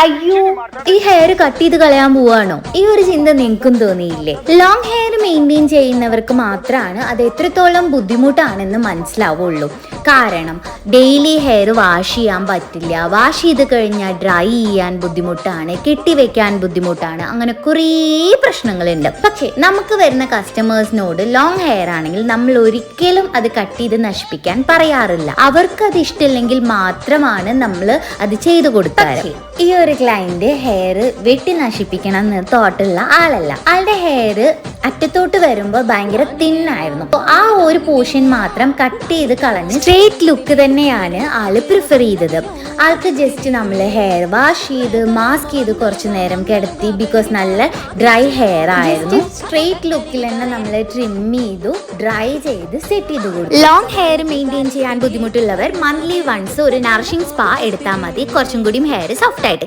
അയ്യോ, ഈ hair cut ചെയ്ത് കളയാൻ പോവാണോ? ഈ ഒരു ചിന്ത നിങ്ങൾക്കും തോന്നിയില്ലേ? ലോങ് ഹെയർ മെയിൻറ്റെയിൻ ചെയ്യുന്നവർക്ക് മാത്രമാണ് അത് എത്രത്തോളം ബുദ്ധിമുട്ടാണെന്ന് മനസ്സിലാവുള്ളൂ. കാരണം ഡെയിലി ഹെയർ വാഷ് ചെയ്യാൻ പറ്റില്ല, വാഷ് ചെയ്ത് കഴിഞ്ഞാൽ ഡ്രൈ ചെയ്യാൻ ബുദ്ധിമുട്ടാണ്, കെട്ടിവെക്കാൻ ബുദ്ധിമുട്ടാണ്, അങ്ങനെ കുറേ പ്രശ്നങ്ങളുണ്ട്. പക്ഷേ നമുക്ക് വരുന്ന കസ്റ്റമേഴ്സിനോട് ലോങ് ഹെയർ ആണെങ്കിൽ നമ്മൾ ഒരിക്കലും അത് കട്ട് ചെയ്ത് നശിപ്പിക്കാൻ പറയാറില്ല. അവർക്ക് അത് ഇഷ്ടമില്ലെങ്കിൽ മാത്രമാണ് നമ്മൾ അത് ചെയ്തു കൊടുക്കാറ്. ഈ ഒരു ക്ലയന്റ് ഹെയർ വെട്ടി നശിപ്പിക്കണം എന്ന് തോട്ടുള്ള ആളല്ല. ആളുടെ ഹെയർ അറ്റത്തോട്ട് വരുമ്പോൾ ഭയങ്കര തിന്നായിരുന്നു. ആ ഒരു പോർഷൻ മാത്രം കട്ട് ചെയ്ത് കളഞ്ഞ് സ്ട്രേറ്റ് ലുക്ക് തന്നെയാണ് ആള് പ്രിഫർ ചെയ്തത്. ആൾക്ക് ജസ്റ്റ് നമ്മൾ ഹെയർ വാഷ് ചെയ്ത് മാസ്ക് ചെയ്ത് കുറച്ചു നേരം കിടത്തി, ബിക്കോസ് നല്ല ഡ്രൈ ഹെയർ ആയിരുന്നു. സ്ട്രേറ്റ് ലുക്കിൽ തന്നെ നമ്മൾ ട്രിം ചെയ്തു, ഡ്രൈ ചെയ്ത് സെറ്റ് ചെയ്ത് കൊടുത്തു. ലോങ് ഹെയർ മെയിൻറ്റെയിൻ ചെയ്യാൻ ബുദ്ധിമുട്ടുള്ളവർ മന്ത്ലി വൺസ് ഒരു നറിഷിംഗ് സ്പാ എടുത്താൽ മതി, കുറച്ചും കൂടി ഹെയർ സോഫ്റ്റ് ആയിട്ട്.